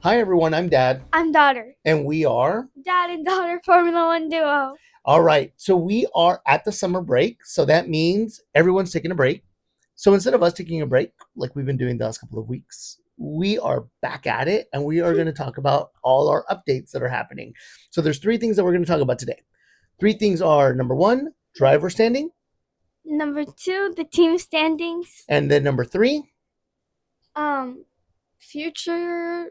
Hi, everyone. I'm Dad, I'm daughter. and we are. Dad and daughter Formula One duo. All right. So, we are at the summer break. So, that means everyone's taking a break. So, instead of us taking a break, like we've been doing the last couple of weeks, we are back at it and we are going to talk about all our updates that are happening. So, there's three things that we're going to talk about today. Three things are number one, driver standing. Number 2, the team standings. And then number three, Future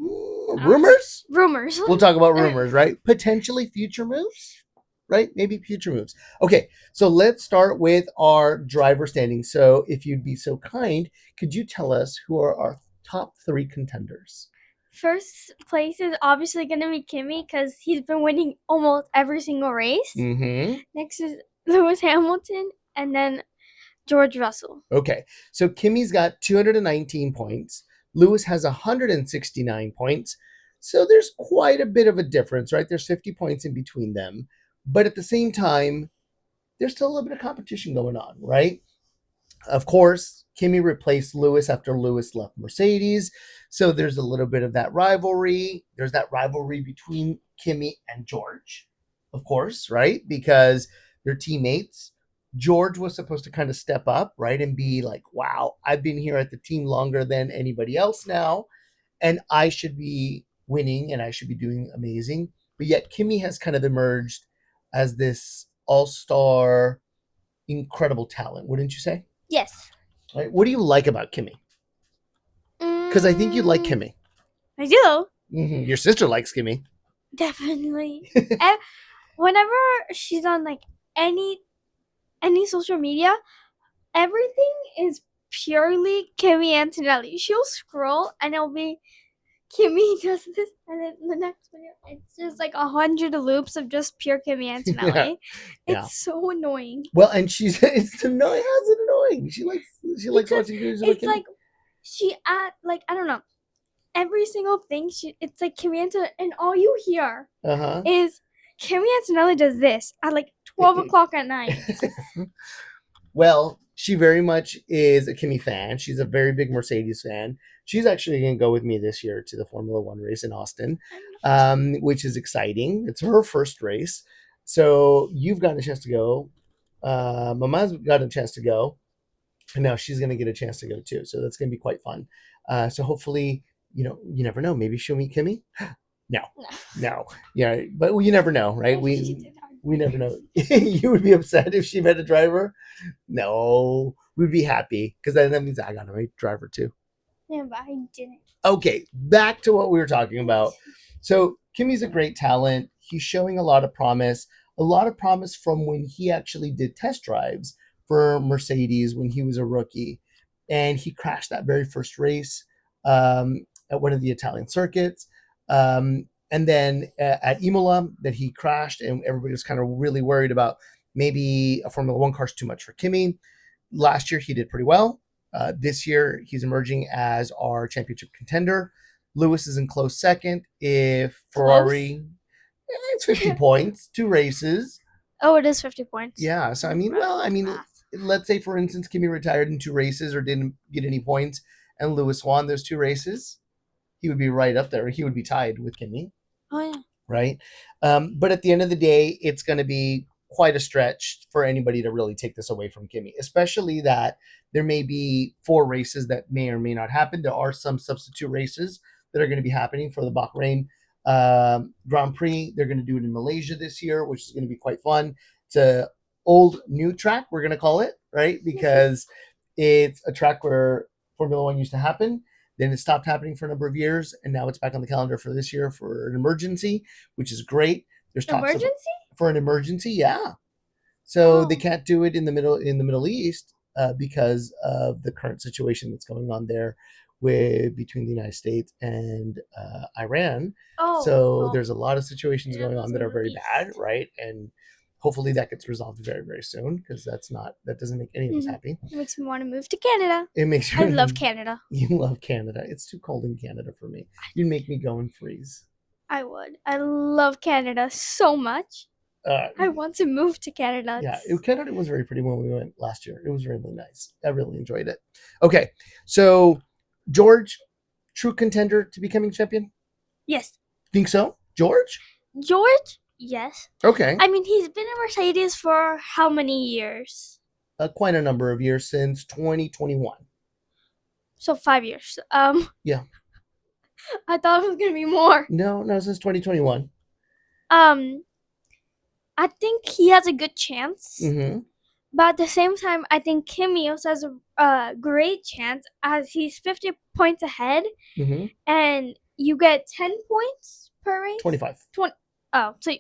rumors. rumors. We'll talk about rumors, right? Potentially future moves, right? Maybe future moves. Okay, so let's start with our driver standing. So, if you'd be so kind, could you tell us who are our top three contenders? First place is obviously going to be Kimi because he's been winning almost every single race. Mm-hmm. Next is Lewis Hamilton, and then George Russell. Okay, so Kimi's got 219 points. Lewis has 169 points. So there's quite a bit of a difference, right? There's 50 points in between them. But at the same time, there's still a little bit of competition going on, right? Of course, Kimi replaced Lewis after Lewis left Mercedes. So there's a little bit of that rivalry. There's that rivalry between Kimi and George, of course, right? Because they're teammates. George was supposed to kind of step up, right? And be like, wow, I've been here at the team longer than anybody else now. And I should be winning and I should be doing amazing. But yet Kimi has kind of emerged as this all-star, incredible talent, wouldn't you say? Yes. Right? What do you like about Kimi? Because I think you like Kimi. I do. Mm-hmm. Your sister likes Kimi. Definitely. Whenever she's on like any social media, everything is purely Kimi Antonelli. She'll scroll and it'll be Kimi does this, and then the next video, it's just like 100 loops of just pure Kimi Antonelli. Yeah. It's so annoying. Well, and it's annoying. How's it annoying? She likes Because watching videos it's like like she like I don't know, every single thing it's like Kimi Antonelli, and all you hear is Kimi Antonelli does this at like 12 o'clock at night. Well, she very much is a Kimi fan. She's a very big Mercedes fan. She's actually going to go with me this year to the Formula One race in Austin, which is exciting. It's her first race. So you've gotten a chance to go. Mama's got a chance to go. And now she's going to get a chance to go too. So that's going to be quite fun. So hopefully, you never know. Maybe she'll meet Kimi. No. Yeah, but you never know, right? We never know. You would be upset if she met a driver? No, we'd be happy because then that means I got a right driver too. Yeah, but I didn't. Okay, back to what we were talking about. So Kimi's a great talent. He's showing a lot of promise from when he actually did test drives for Mercedes when he was a rookie. And he crashed that very first race at one of the Italian circuits. And then at Imola that he crashed, and everybody was kind of really worried about maybe a Formula One car's too much for Kimi. Last year, he did pretty well. This year, he's emerging as our championship contender. Lewis is in close second. If Ferrari, it's 50 points, 2 races. Oh, it is 50 points. Yeah. So, let's say, for instance, Kimi retired in 2 races or didn't get any points, and Lewis won those 2 races. He would be right up there. He would be tied with Kimi. Oh, yeah. Right. But at the end of the day, it's going to be quite a stretch for anybody to really take this away from Kimi, especially that there may be 4 races that may or may not happen. There are some substitute races that are going to be happening for the Bahrain Grand Prix. They're going to do it in Malaysia this year, which is going to be quite fun. It's a old new track, we're going to call it, right? Because it's a track where Formula One used to happen. Then it stopped happening for a number of years, and now it's back on the calendar for this year for an emergency, which is great. There's talks for an emergency, yeah. So they can't do it in the Middle East because of the current situation that's going on there between the United States and Iran. So there's a lot of situations going on that are very bad, right? And hopefully that gets resolved very, very soon because that doesn't make any of us happy. It makes me want to move to Canada. I love Canada. You love Canada. It's too cold in Canada for me. You'd make me go and freeze. I would. I love Canada so much. I want to move to Canada. Yeah, Canada was very pretty when we went last year. It was really nice. I really enjoyed it. Okay, so George true contender to becoming champion? Yes. Think so? George? George? Yes. Okay. I mean, he's been in Mercedes for how many years? Quite a number of years, since 2021. So 5 years. Yeah. I thought it was gonna be more. No, since 2021. I think he has a good chance. Mm-hmm. But at the same time, I think Kimi also has a great chance as he's 50 points ahead, Mm-hmm. and you get 10 points per race. 25. Oh, so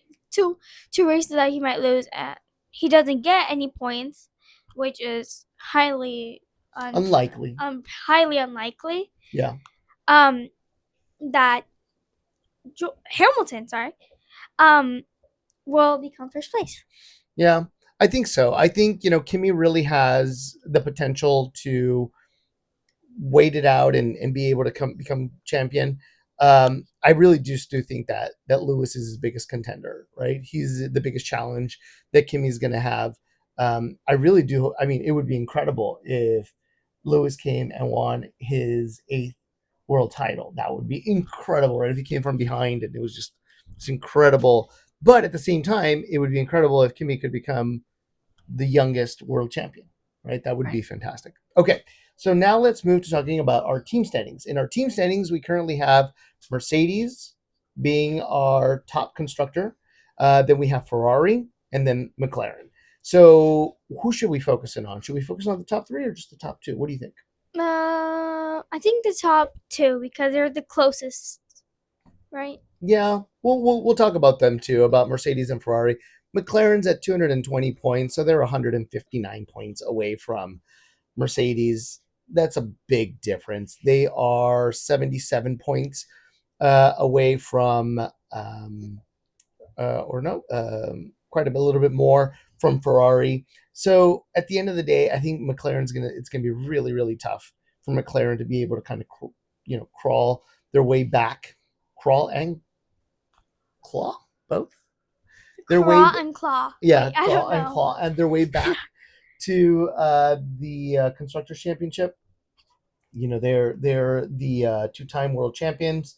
two races that he might lose at. He doesn't get any points, which is highly Unlikely. highly unlikely. Yeah. That Hamilton, will become first place. Yeah, I think so. I think, Kimi really has the potential to wait it out and be able to become champion. I really just do think that Lewis is his biggest contender, right? He's the biggest challenge that Kimi's going to have. I really do. I mean, it would be incredible if Lewis came and won his 8th world title. That would be incredible, right? If he came from behind and it's incredible. But at the same time, it would be incredible if Kimi could become the youngest world champion, right? That would be fantastic. Okay, so now let's move to talking about our team standings. In our team standings, we currently have Mercedes being our top constructor. Then we have Ferrari and then McLaren. So who should we focus in on? Should we focus on the top 3 or just the top 2? What do you think? I think the top 2 because they're the closest, right? Yeah, we'll talk about them too, about Mercedes and Ferrari. McLaren's at 220 points, so they're 159 points away from Mercedes. That's a big difference. They are 77 points away from, quite a little bit more from Ferrari. So at the end of the day, I think it's gonna be really, really tough for McLaren to be able to kind of crawl their way back, crawl and claw both. And claw. Yeah, Wait, I don't know. claw and their way back to the Constructors Championship. They're the 2-time world champions.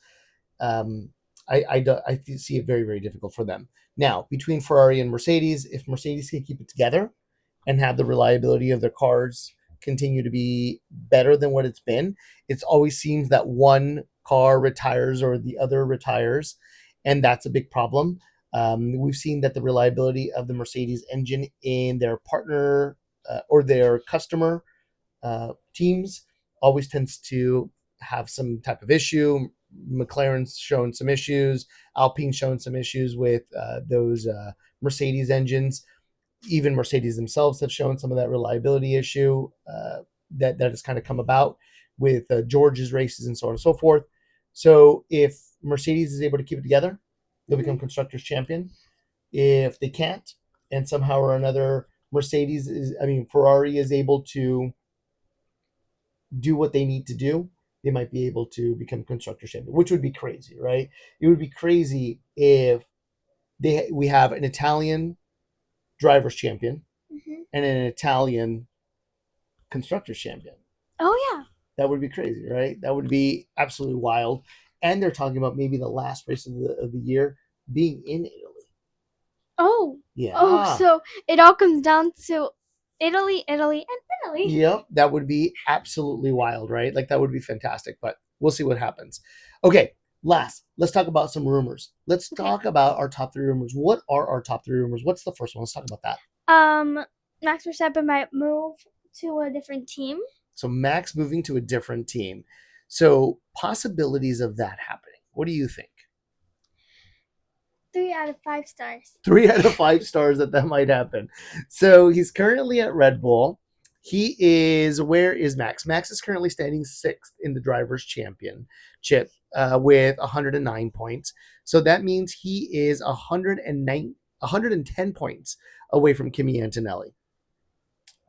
I see it very, very difficult for them. Now, between Ferrari and Mercedes, if Mercedes can keep it together and have the reliability of their cars continue to be better than what it's been, it always seems that one car retires or the other retires, and that's a big problem. We've seen that the reliability of the Mercedes engine in their partner or their customer teams always tends to have some type of issue. McLaren's shown some issues. Alpine's shown some issues with those Mercedes engines. Even Mercedes themselves have shown some of that reliability issue that has kind of come about with George's races and so on and so forth. So if Mercedes is able to keep it together, they'll become constructors champion. If they can't, and somehow or another Ferrari is able to do what they need to do, they might be able to become constructor champion, which would be crazy, right? It would be crazy if we have an Italian drivers champion and an Italian constructors champion. Oh yeah, that would be crazy, right? That would be absolutely wild. And they're talking about maybe the last race of the year being in Italy. Oh. Yeah. Oh, so it all comes down to Italy, and Italy. Yep, that would be absolutely wild, right? Like that would be fantastic, but we'll see what happens. Okay, let's talk about some rumors. Let's talk about our top 3 rumors. What are our top 3 rumors? What's the first one? Let's talk about that. Max Verstappen might move to a different team. So Max moving to a different team. So possibilities of that happening. What do you think? 3 out of 5 stars. 3 out of 5 stars that might happen. So he's currently at Red Bull. Where is Max? Max is currently standing 6th in the Drivers' Championship with 109 points. So that means he is 110 points away from Kimi Antonelli.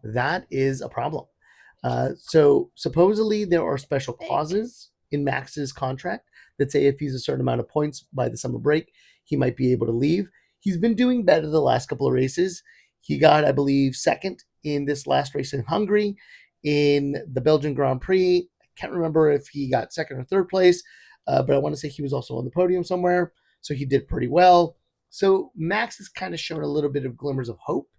That is a problem. So supposedly there are special clauses in Max's contract that say if he's a certain amount of points by the summer break, he might be able to leave. He's been doing better the last couple of races. He got, I believe, 2nd in this last race in Hungary. In the Belgian Grand Prix, I can't remember if he got second or third place, but I want to say he was also on the podium somewhere. So he did pretty well. So Max has kind of shown a little bit of glimmers of hope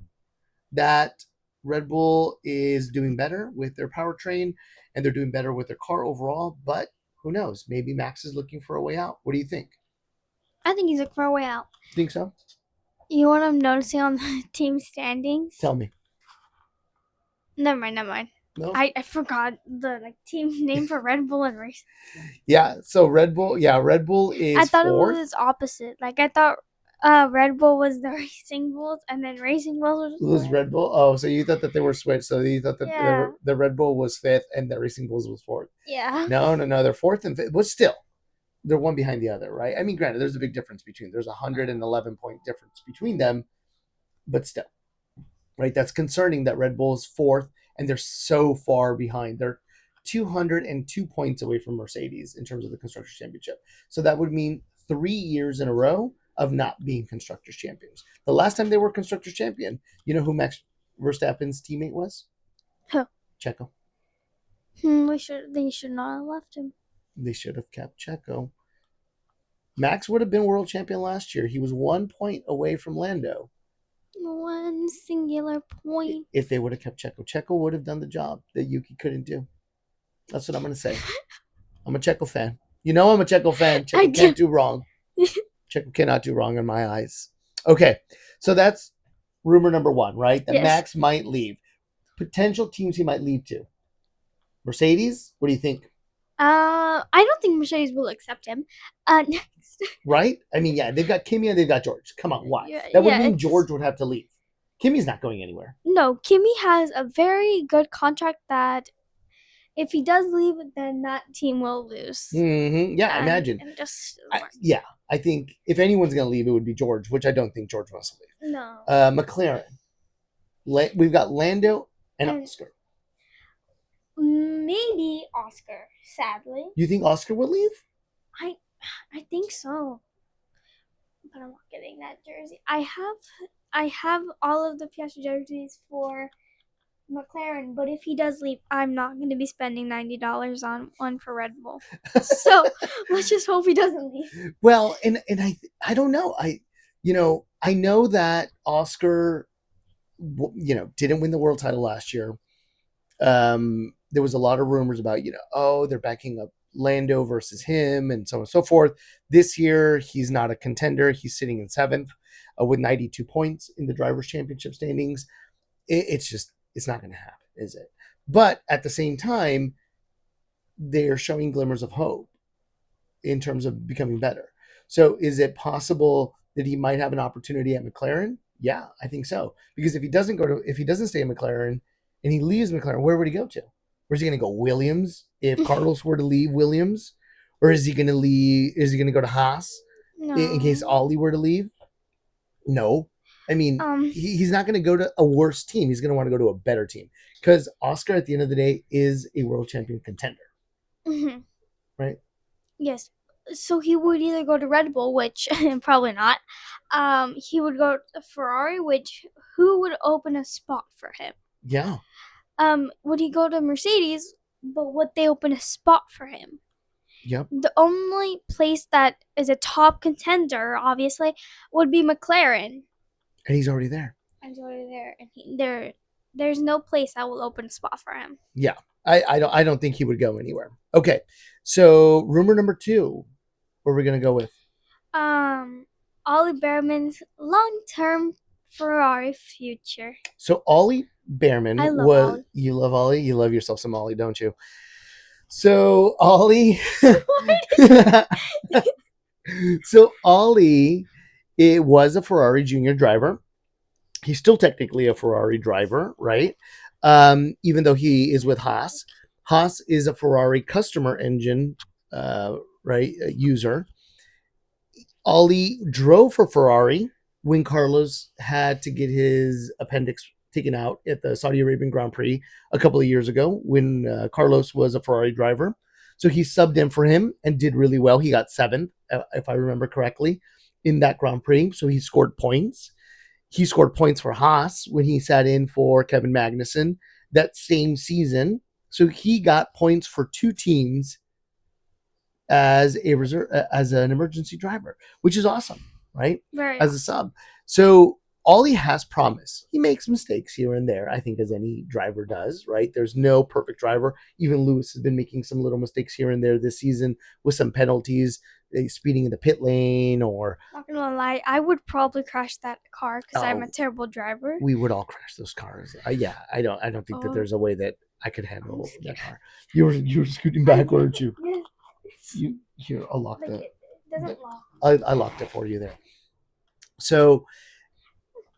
that Red Bull is doing better with their powertrain and they're doing better with their car overall. But who knows? Maybe Max is looking for a way out. What do you think? I think he's looking for a way out. Think so? You know what I'm noticing on the team standings? Tell me. Never mind. No? I forgot the team name for Red Bull and race. Yeah. So Red Bull is I thought fourth. it was opposite. Like I thought Red Bull was the Racing Bulls and then Racing Bulls was Red Bull. Oh, so you thought that they were switched. So you thought that Yeah. the Red Bull was fifth and the Racing Bulls was fourth. Yeah. No, they're fourth and fifth. But still, they're one behind the other, right? I mean, granted, there's a big difference there's 111-point difference between them, but still, right? That's concerning that Red Bull is fourth and they're so far behind. They're 202 points away from Mercedes in terms of the Constructors' Championship. So that would mean 3 years in a row of not being Constructors' Champions. The last time they were Constructors' Champion, you know who Max Verstappen's teammate was? Who? Checo. They should not have left him. They should have kept Checo. Max would have been world champion last year. He was 1 point away from Lando. One singular point. If they would have kept Checo, Checo would have done the job that Yuki couldn't do. That's what I'm going to say. I'm a Checo fan. You know I'm a Checo fan. Checo can't do wrong. Checo cannot do wrong in my eyes. Okay, so that's rumor number one, right? That Yes. Max might leave. Potential teams he might leave to. Mercedes, what do you think? I don't think Mercedes will accept him. Next. Right? I mean, yeah, they've got Kimi and they've got George. Come on, why? Yeah, That would yeah, mean it's- George would have to leave. Kimi's not going anywhere. No, Kimi has a very good contract that if he does leave, then that team will lose. Mm-hmm. Yeah, imagine. And just I think if anyone's going to leave, it would be George, which I don't think George wants to leave. no. McLaren. We've got Lando and And- Oscar. Maybe Oscar, sadly. You think Oscar would leave? I think so. But I'm not getting that jersey. I have all of the Piastri jerseys for McLaren, but if he does leave, I'm not going to be spending $90 on one for Red Bull. So let's just hope he doesn't leave. Well, and I don't know. I know that Oscar, didn't win the world title last year. There was a lot of rumors about, they're backing up Lando versus him and so on and so forth. This year, he's not a contender. He's sitting in seventh with 92 points in the Drivers' Championship standings. It's not going to happen, is it? But at the same time, they're showing glimmers of hope in terms of becoming better. So is it possible that he might have an opportunity at McLaren? Yeah, I think so. Because if he doesn't stay in McLaren and he leaves McLaren, where would he go to? Where's he going to go? Williams? If Carlos were to leave Williams, or is he going to leave? Is he going to go to Haas No. in case Ollie were to leave? No. I mean, he's not going to go to a worse team. He's going to want to go to a better team because Oscar, at the end of the day, is a world champion contender. Mm-hmm. Right? Yes. So he would either go to Red Bull, which probably not. He would go to Ferrari, which who would open a spot for him? Yeah. Would he go to Mercedes, but would they open a spot for him? Yep. The only place that is a top contender, obviously, would be McLaren. And he's already there. And he's already there, and there's no place that will open a spot for him. Yeah. I don't think he would go anywhere. Okay. So rumor number 2, where are we gonna go with? Ollie Behrman's long-term Ferrari future. So Ollie Behrman I love was Ollie. You love Ollie? You love yourself some Ollie, don't you? So Ollie it was a Ferrari junior driver. He's still technically a Ferrari driver, right? Even though he is with Haas. Haas is a Ferrari customer engine user. Ollie drove for Ferrari when Carlos had to get his appendix taken out at the Saudi Arabian Grand Prix a couple of years ago when Carlos was a Ferrari driver. So he subbed in for him and did really well. He got 7th, if I remember correctly, in that Grand Prix. So he scored points. He scored points for Haas when he sat in for Kevin Magnussen that same season. So he got points for 2 teams as a reserve, as an emergency driver, which is awesome, right? Very As a sub. So Ollie has promise. He makes mistakes here and there, I think, as any driver does, right? There's no perfect driver. Even Lewis has been making some little mistakes here and there this season with some penalties, speeding in the pit lane, or Not gonna lie, I would probably crash that car because I'm Oh. a terrible driver. we would all crash those cars. Yeah, I don't think that Oh. there's a way that I could handle I'm that scared. car. You were scooting back, weren't you? Yes. Here, I'll lock Like the. it doesn't lock. I locked it for you there. So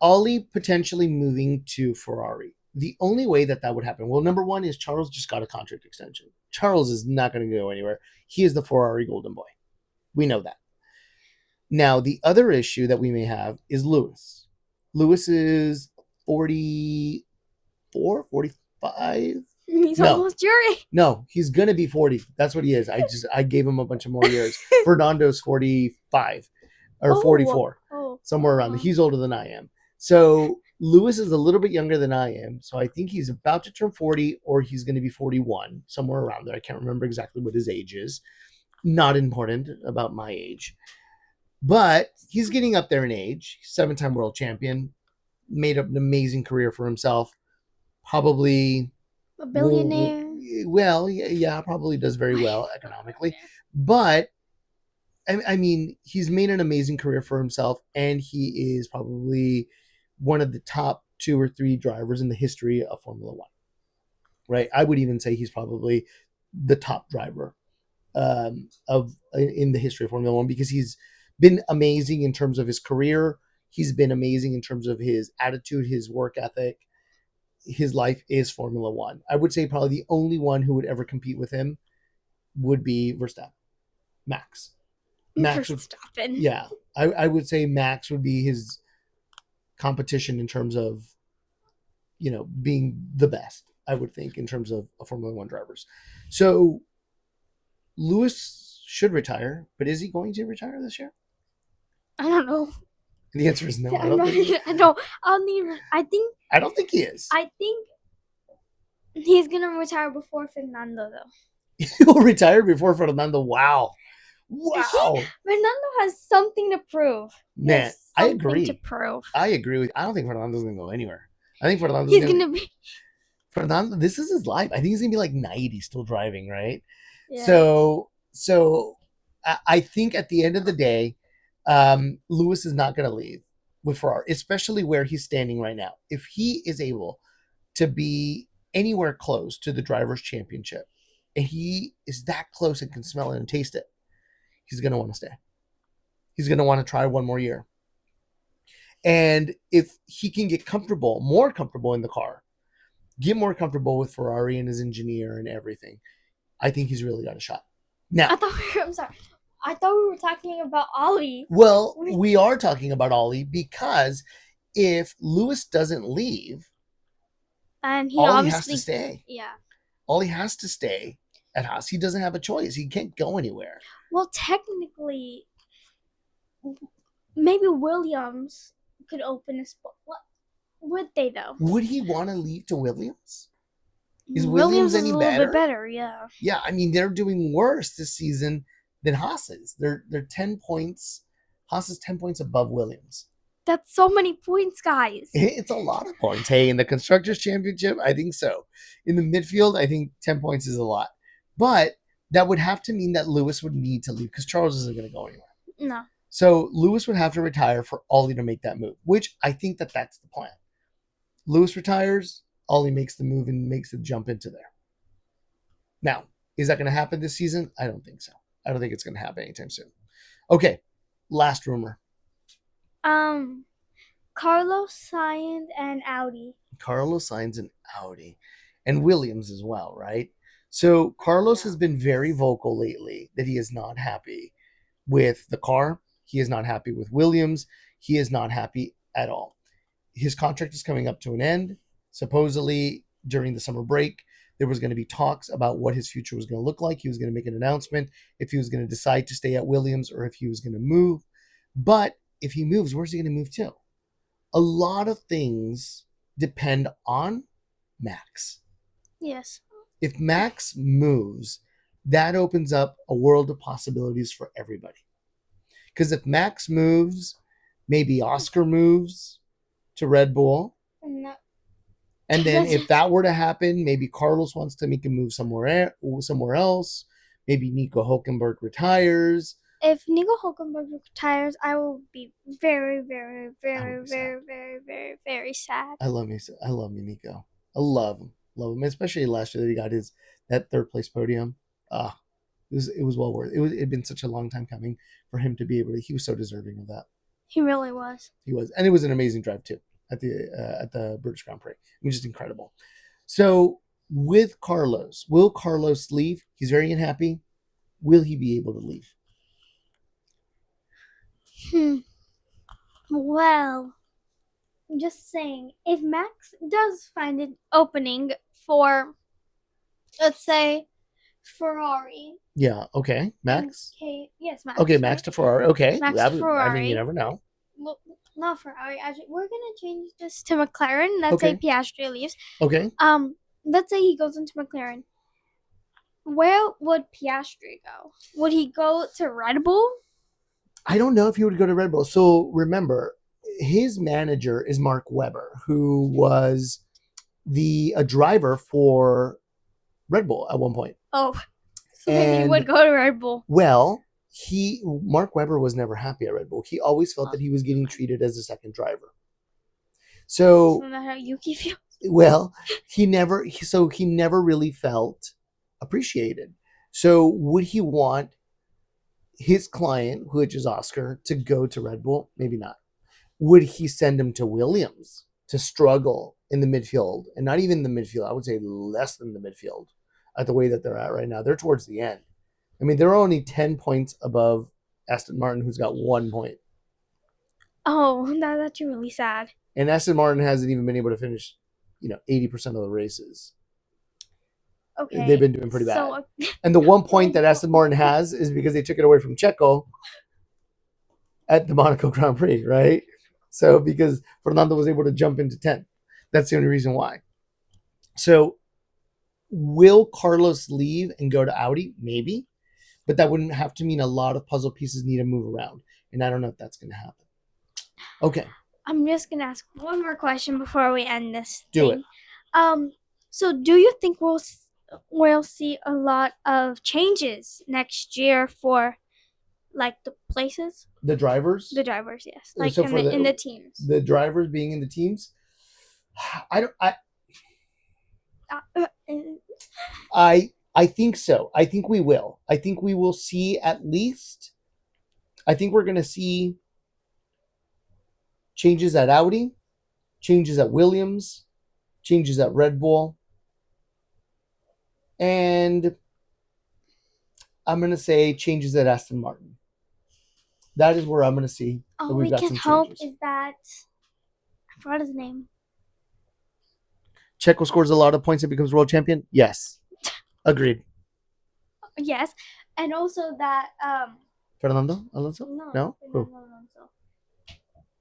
Ollie potentially moving to Ferrari. The only way that would happen, well, number one is Charles just got a contract extension. Charles is not going to go anywhere. He is the Ferrari golden boy. We know that. Now, the other issue that we may have is Lewis. Lewis is 44, 45. He's No. almost your age. No, he's going to be 40. That's what he is. I gave him a bunch of more years. Fernando's 45 or Oh. 44, Oh. somewhere around there. He's older than I am. So Lewis is a little bit younger than I am. So I think he's about to turn 40 or he's going to be 41, somewhere around there. I can't remember exactly what his age is. Not important about my age. But he's getting up there in age. 7-time world champion. Made up an amazing career for himself. Probably A billionaire. well, yeah, probably does very well economically. But I mean, he's made an amazing career for himself, and he is probably one of the top 2 or 3 drivers in the history of Formula One. Right? I would even say he's probably the top driver in the history of Formula One because he's been amazing in terms of his career. He's been amazing in terms of his attitude, his work ethic. His life is Formula One. I would say probably the only one who would ever compete with him would be Verstappen, Max. Max would, Verstappen. yeah, I would say Max would be his competition in terms of, being the best, I would think, in terms of Formula One drivers. So Lewis should retire, but is he going to retire this year? I don't know. The answer is no. I I'm don't not, think. I don't. I don't even. I don't think he is. I think he's gonna retire before Fernando, though. He'll retire before Fernando. Wow. Fernando has something to prove. He Man, has I something agree. to prove. I agree with. I don't think Fernando's gonna go anywhere. I think Fernando's He's gonna be. Fernando. This is his life. I think he's gonna be like 90 still driving, right? Yeah. So I think at the end of the day, Lewis is not gonna leave with Ferrari, especially where he's standing right now. If he is able to be anywhere close to the drivers' championship, and he is that close and can smell it and taste it, he's gonna want to stay. He's gonna want to try one more year. And if he can get more comfortable in the car, get more comfortable with Ferrari and his engineer and everything, I think he's really got a shot. Now, I'm sorry. I thought we were talking about Ollie. well, we are talking about Ollie because if Lewis doesn't leave, And he Ollie obviously has to stay. Yeah. Ollie has to stay at Haas. He doesn't have a choice. He can't go anywhere. Well, technically, maybe Williams could open a spot. What would they though? Would he want to leave to Williams? Is Williams any is a little bit better? Yeah. Yeah, I mean they're doing worse this season than Haas is. They're 10 points. Haas is 10 points above Williams. That's so many points, guys. It's a lot of points. Hey, in the Constructors' Championship, I think so. In the midfield, I think 10 points is a lot. But that would have to mean that Lewis would need to leave because Charles isn't going to go anywhere. No. So Lewis would have to retire for Ollie to make that move, which I think that's the plan. Lewis retires, Ollie makes the move and makes the jump into there. Now, is that going to happen this season? I don't think so. I don't think it's going to happen anytime soon. Okay, last rumor. Carlos Sainz and Audi. Carlos Sainz and Audi. And Williams as well, right? So Carlos has been very vocal lately that he is not happy with the car. He is not happy with Williams. He is not happy at all. His contract is coming up to an end. Supposedly, during the summer break, there was going to be talks about what his future was going to look like. He was going to make an announcement if he was going to decide to stay at Williams or if he was going to move. But if he moves, where's he going to move to? A lot of things depend on Max. Yes. if Max moves, that opens up a world of possibilities for everybody. Because if Max moves, maybe Oscar moves to Red Bull. No. And then if that were to happen, maybe Carlos wants to make a move somewhere else. Maybe Nico Hulkenberg retires. If Nico Hulkenberg retires, I will be very, very, I very, would be sad. very, very, very, very sad. I love me, Nico. I love him, especially last year that he got that third place podium. It was well worth it. It'd been such a long time coming for him to be able to. He was so deserving of that. He really was. He was, and it was an amazing drive too at the British Grand Prix. It was just incredible. So with Carlos, will Carlos leave? He's very unhappy. Will he be able to leave? Well, I'm just saying, if Max does find an opening for, let's say, Ferrari. Yeah. Okay. Max. Okay. Yes, Max. Okay, Max to Ferrari. Okay. Max to Ferrari. I mean, you never know. Well, not Ferrari. Actually, we're gonna change this to McLaren. Let's say Piastri leaves. Okay. Let's say he goes into McLaren. Where would Piastri go? Would he go to Red Bull? I don't know if he would go to Red Bull. So remember, his manager is Mark Webber, who was a driver for Red Bull at one point. Oh, so then he would go to Red Bull. Well, Mark Webber was never happy at Red Bull. He always felt that he was getting treated as a second driver. So isn't that how Yuki feels? Well, he never really felt appreciated. So would he want his client, which is Oscar, to go to Red Bull? Maybe not. Would he send him to Williams to struggle in the midfield? And not even the midfield, I would say less than the midfield at the way that they're at right now. They're towards the end. I mean, they're only 10 points above Aston Martin, who's got 1 point. Oh, that's actually really sad. And Aston Martin hasn't even been able to finish, 80% of the races. Okay. They've been doing pretty bad. And the 1 point that Aston Martin has is because they took it away from Checo at the Monaco Grand Prix, right? So because Fernando was able to jump into 10th. That's the only reason why. So will Carlos leave and go to Audi? Maybe. But that wouldn't have to mean a lot of puzzle pieces need to move around. And I don't know if that's going to happen. Okay. I'm just going to ask one more question before we end this Do thing. So do you think we'll see a lot of changes next year for like the places? The drivers? The drivers, yes. Like so in the teams. The drivers being in the teams? I think so. I think we will. I think we will see at least. I think we're going to see changes at Audi, changes at Williams, changes at Red Bull, and I'm going to say changes at Aston Martin. That is where I'm going to see. All we can hope is that I forgot his name. Checo scores a lot of points and becomes world champion. Yes. Agreed. Yes, and also that Fernando Alonso? No. Fernando Alonso.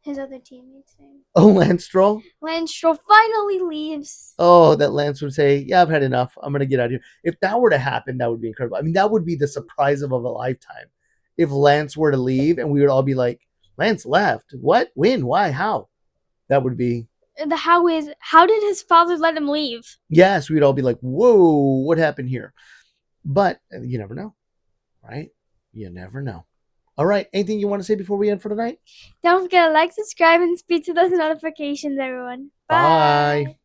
His other teammate's name. Oh, Lance Stroll. Lance Stroll finally leaves. Oh, that Lance would say, "Yeah, I've had enough. I'm gonna get out of here." If that were to happen, that would be incredible. I mean, that would be the surprise of a lifetime. If Lance were to leave, and we would all be like, "Lance left. What? When? Why? How?" That would be. The how is, how did his father let him leave? Yes, we'd all be like, whoa, what happened here? But you never know, right? You never know. All right, anything you want to say before we end for tonight? Don't forget to like, subscribe, and speak to those notifications, everyone. Bye. Bye.